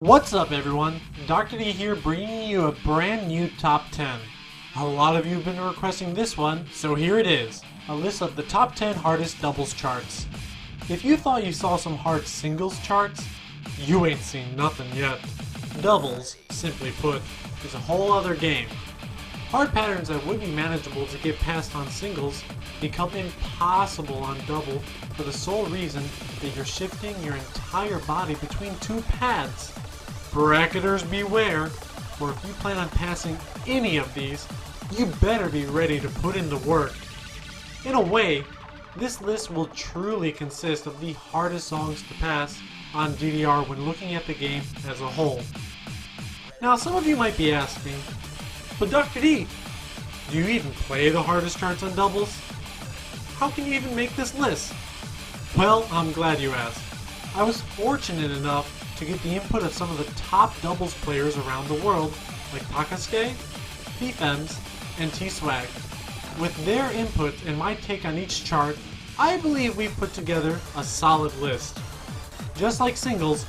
What's up everyone, Dr.D here bringing you a brand new top 10. A lot of you have been requesting this one, so here it is, a list of the top 10 hardest doubles charts. If you thought you saw some hard singles charts, you ain't seen nothing yet. Doubles, simply put, is a whole other game. Hard patterns that would be manageable to get past on singles become impossible on double for the sole reason that you're shifting your entire body between two pads. Bracketers beware, for if you plan on passing any of these, you better be ready to put in the work. In a way, this list will truly consist of the hardest songs to pass on DDR when looking at the game as a whole. Now some of you might be asking, but Dr. D, do you even play the hardest charts on doubles? How can you even make this list? Well, I'm glad you asked. I was fortunate enough to get the input of some of the top doubles players around the world, like Takasuke, P-Fems, and T-Swag. With their input and my take on each chart, I believe we've put together a solid list. Just like singles,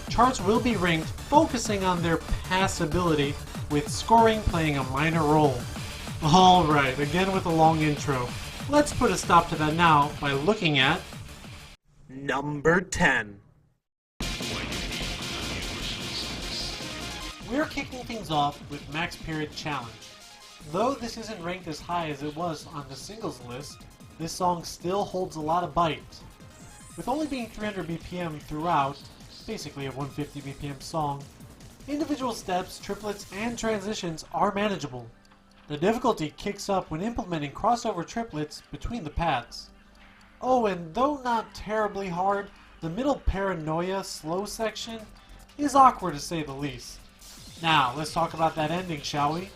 charts will be ranked focusing on their passability, with scoring playing a minor role. Alright, again with a long intro. Let's put a stop to that now by looking at number 10. We're kicking things off with Max Period Challenge. Though this isn't ranked as high as it was on the singles list, this song still holds a lot of bite. With only being 300 BPM throughout, basically a 150 BPM song, individual steps, triplets, and transitions are manageable. The difficulty kicks up when implementing crossover triplets between the pads. Oh, and though not terribly hard, the middle Paranoia slow section is awkward to say the least. Now, let's talk about that ending, shall we?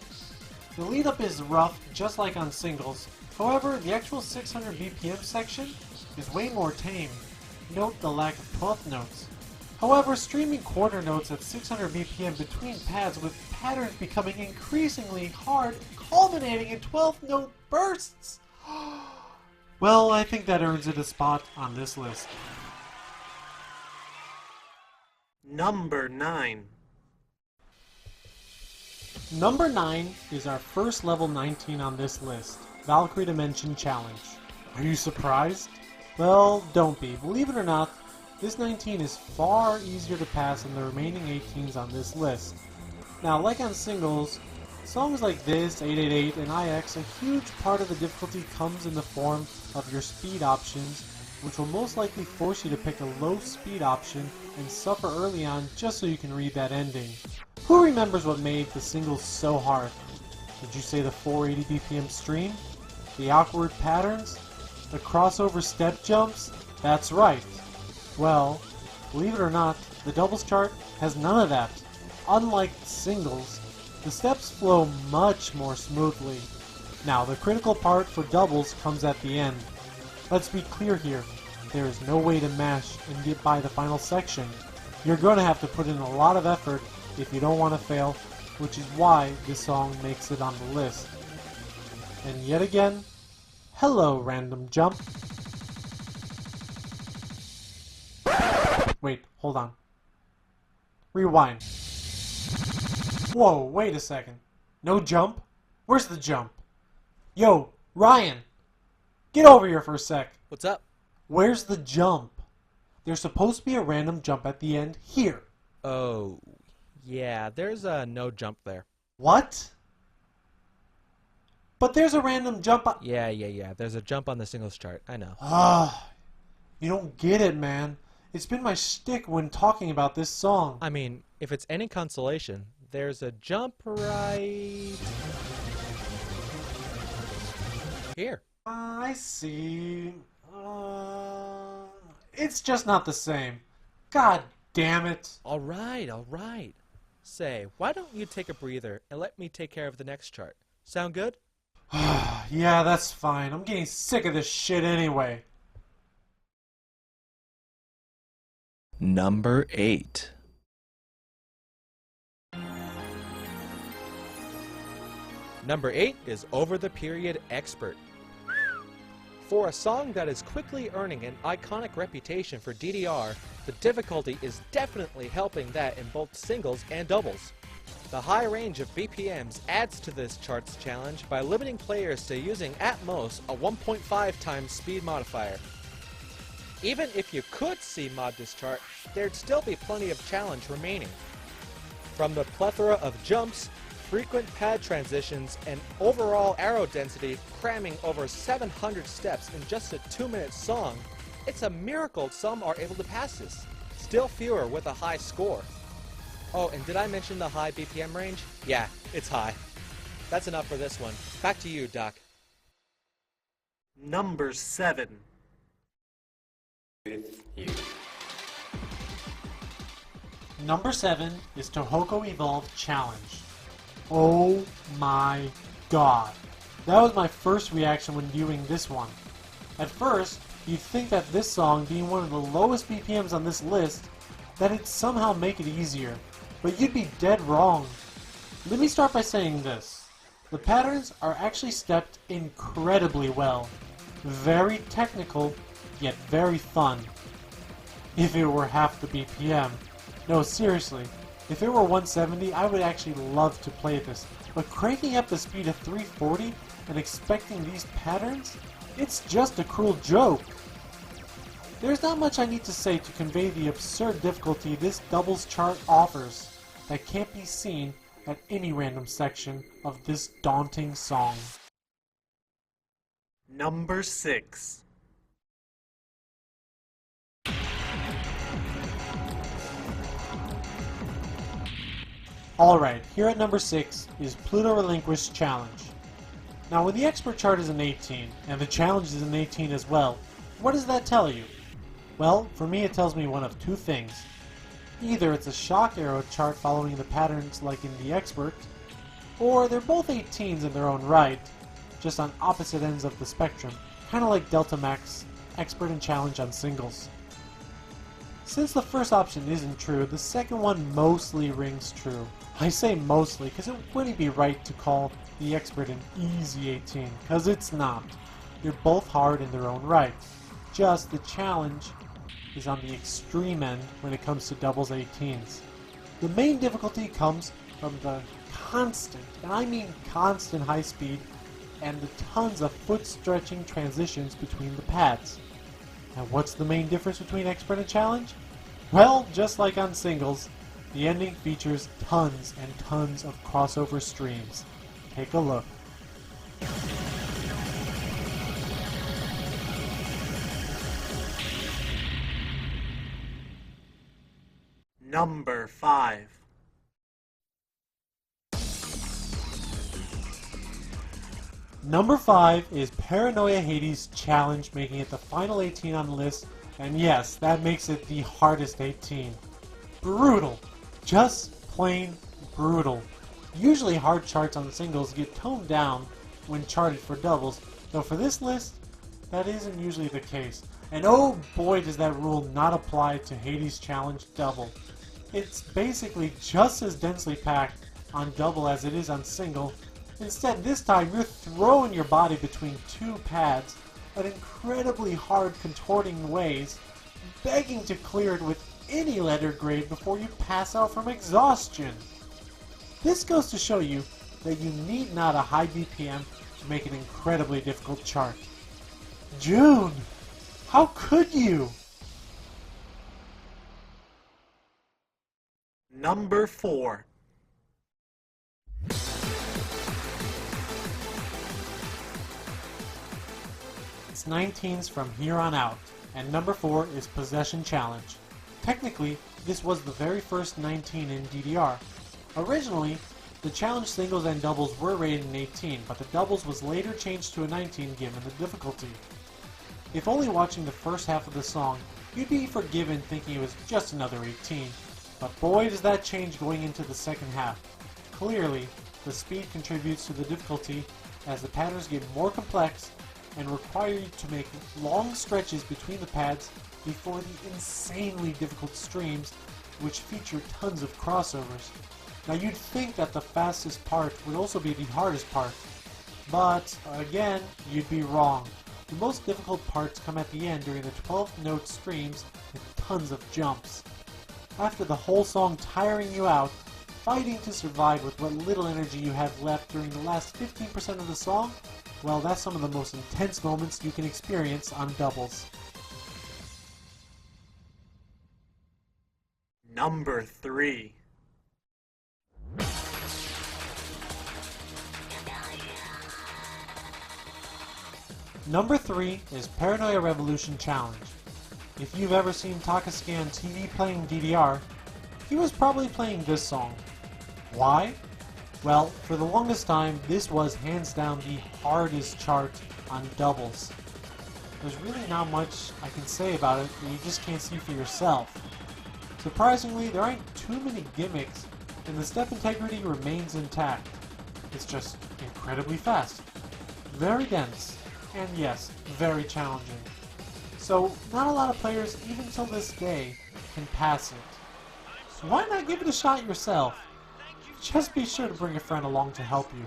The lead up is rough, just like on singles. However, the actual 600 BPM section is way more tame. Note the lack of 12th notes. However, streaming quarter notes at 600 BPM between pads with patterns becoming increasingly hard, culminating in 12th note bursts. Well, I think that earns it a spot on this list. Number 9. Number 9 is our first level 19 on this list, Valkyrie Dimension Challenge. Are you surprised? Well, don't be. Believe it or not, this 19 is far easier to pass than the remaining 18s on this list. Now, like on singles, songs like this, 888, and IX, a huge part of the difficulty comes in the form of your speed options, which will most likely force you to pick a low speed option and suffer early on just so you can read that ending. Who remembers what made the singles so hard? Did you say the 480 BPM stream? The awkward patterns? The crossover step jumps? That's right. Well, believe it or not, the doubles chart has none of that. Unlike singles, the steps flow much more smoothly. Now, the critical part for doubles comes at the end. Let's be clear here, there is no way to mash and get by the final section. You're going to have to put in a lot of effort if you don't want to fail, which is why this song makes it on the list. And yet again, hello random jump. Wait, hold on. Rewind. Whoa, wait a second. No jump? Where's the jump? Yo, Ryan! Get over here for a sec. What's up? Where's the jump? There's supposed to be a random jump at the end here. Oh, yeah, there's no jump there. What? But there's a random jump on... Yeah, there's a jump on the singles chart, I know. You don't get it, man. It's been my shtick when talking about this song. I mean, if it's any consolation, there's a jump right... here. I see. It's just not the same. God damn it. Alright. Say, why don't you take a breather and let me take care of the next chart? Sound good? Yeah, that's fine. I'm getting sick of this shit anyway. Number 8. Number 8 is Over the Period Expert. For a song that is quickly earning an iconic reputation for DDR, the difficulty is definitely helping that in both singles and doubles. The high range of BPMs adds to this charts challenge by limiting players to using at most a 1.5 times speed modifier. Even if you could C-mod this chart, there'd still be plenty of challenge remaining. From the plethora of jumps, frequent pad transitions, and overall arrow density cramming over 700 steps in just a 2-minute song, it's a miracle some are able to pass this. Still fewer with a high score. Oh, and did I mention the high BPM range? Yeah, it's high. That's enough for this one. Back to you, Doc. Number 7. With you. Number 7 is Tohoku EVOLVED Challenge. Oh my god. That was my first reaction when viewing this one. At first, you'd think that this song, being one of the lowest BPMs on this list, that it'd somehow make it easier. But you'd be dead wrong. Let me start by saying this. The patterns are actually stepped incredibly well. Very technical, yet very fun. If it were half the BPM. No, seriously. If it were 170, I would actually love to play this. But cranking up the speed to 340 and expecting these patterns? It's just a cruel joke. There's not much I need to say to convey the absurd difficulty this doubles chart offers that can't be seen at any random section of this daunting song. Number 6. Alright, here at number 6 is Pluto Relinquish Challenge. Now when the expert chart is an 18, and the challenge is an 18 as well, what does that tell you? Well, for me it tells me one of two things. Either it's a shock arrow chart following the patterns like in the expert, or they're both 18s in their own right, just on opposite ends of the spectrum, kinda like Delta Max, expert and challenge on singles. Since the first option isn't true, the second one mostly rings true. I say mostly because it wouldn't be right to call the expert an easy 18, because it's not. They're both hard in their own right. Just the challenge is on the extreme end when it comes to doubles 18s. The main difficulty comes from the constant, and I mean constant high speed, and the tons of foot-stretching transitions between the pads. And what's the main difference between expert and challenge? Well, just like on singles, the ending features tons and tons of crossover streams. Take a look. Number 5. Number 5 is Paranoia Hades Challenge, making it the final 18 on the list, and yes, that makes it the hardest 18. Brutal. Just plain brutal. Usually hard charts on singles get toned down when charted for doubles, though for this list, that isn't usually the case. And oh boy does that rule not apply to Hades Challenge double. It's basically just as densely packed on double as it is on single. Instead, this time you're throwing your body between two pads at incredibly hard contorting ways, begging to clear it with any letter grade before you pass out from exhaustion. This goes to show you that you need not a high BPM to make an incredibly difficult chart. June! How could you? Number 4. It's 19s from here on out, and number 4 is Possession Challenge. Technically, this was the very first 19 in DDR. Originally, the challenge singles and doubles were rated an 18, but the doubles was later changed to a 19 given the difficulty. If only watching the first half of the song, you'd be forgiven thinking it was just another 18, but boy does that change going into the second half. Clearly, the speed contributes to the difficulty as the patterns get more complex and require you to make long stretches between the pads before the insanely difficult streams, which feature tons of crossovers. Now you'd think that the fastest part would also be the hardest part, but again, you'd be wrong. The most difficult parts come at the end during the 12-note streams with tons of jumps. After the whole song tiring you out, fighting to survive with what little energy you have left during the last 15% of the song, well, that's some of the most intense moments you can experience on doubles. Number 3. Number 3 is Paranoia Revolution Challenge. If you've ever seen Tohoku on TV playing DDR, he was probably playing this song. Why? Well, for the longest time, this was hands down the hardest chart on doubles. There's really not much I can say about it that you just can't see for yourself. Surprisingly, there aren't too many gimmicks, and the step integrity remains intact. It's just incredibly fast, very dense, and yes, very challenging. So, not a lot of players, even till this day, can pass it. So why not give it a shot yourself? Just be sure to bring a friend along to help you.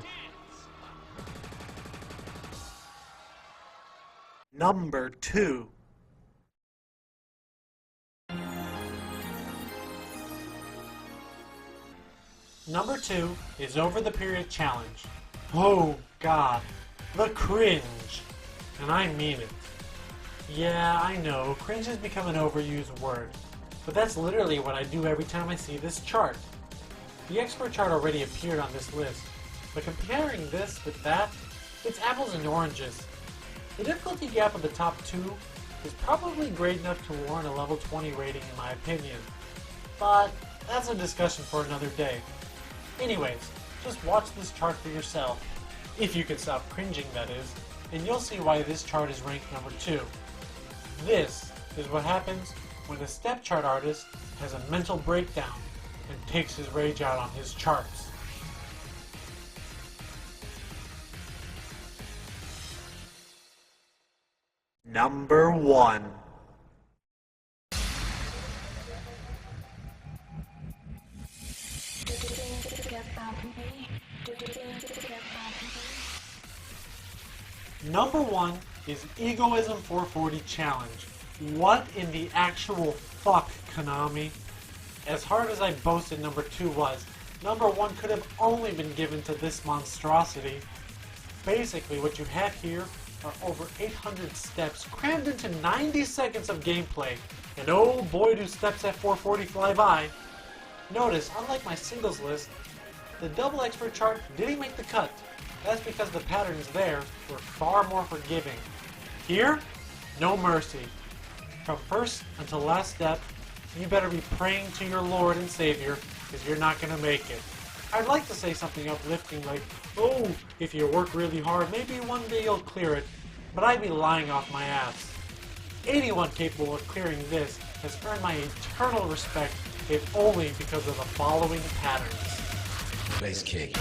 Number 2. Number 2 is Over the Period Challenge. Oh god, the cringe. And I mean it. Yeah, I know, cringe has become an overused word, but that's literally what I do every time I see this chart. The expert chart already appeared on this list, but comparing this with that, it's apples and oranges. The difficulty gap of the top 2 is probably great enough to warrant a level 20 rating in my opinion, but that's a discussion for another day. Anyways, just watch this chart for yourself, if you can stop cringing that is, and you'll see why this chart is ranked number 2. This is what happens when a step chart artist has a mental breakdown and takes his rage out on his charts. Number 1. Number 1 is EGOISM 440 Challenge. What in the actual fuck, Konami? As hard as I boasted number 2 was, number 1 could have only been given to this monstrosity. Basically, what you have here are over 800 steps crammed into 90 seconds of gameplay, and oh boy do steps at 440 fly by. Notice, unlike my singles list, the double expert chart didn't make the cut. That's because the patterns there were far more forgiving. Here, no mercy. From first until last step, you better be praying to your Lord and Savior, because you're not going to make it. I'd like to say something uplifting like, oh, if you work really hard, maybe one day you'll clear it, but I'd be lying off my ass. Anyone capable of clearing this has earned my eternal respect, if only because of the following patterns. Base kick.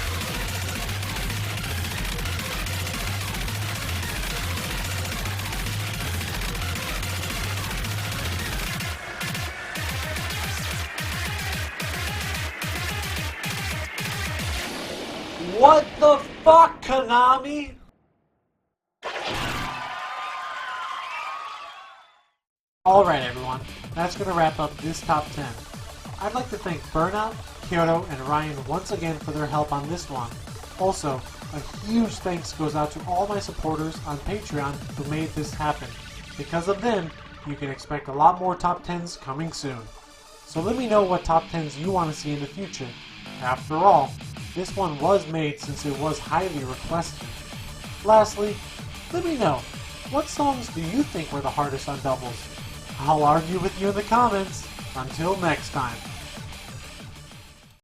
What the fuck, Konami? Alright everyone, that's going to wrap up this top 10. I'd like to thank Burnout, Kyoto, and Ryan once again for their help on this one. Also, a huge thanks goes out to all my supporters on Patreon who made this happen. Because of them, you can expect a lot more top 10s coming soon. So let me know what top 10s you want to see in the future. After all, this one was made since it was highly requested. Lastly, let me know, what songs do you think were the hardest on doubles? I'll argue with you in the comments. Until next time.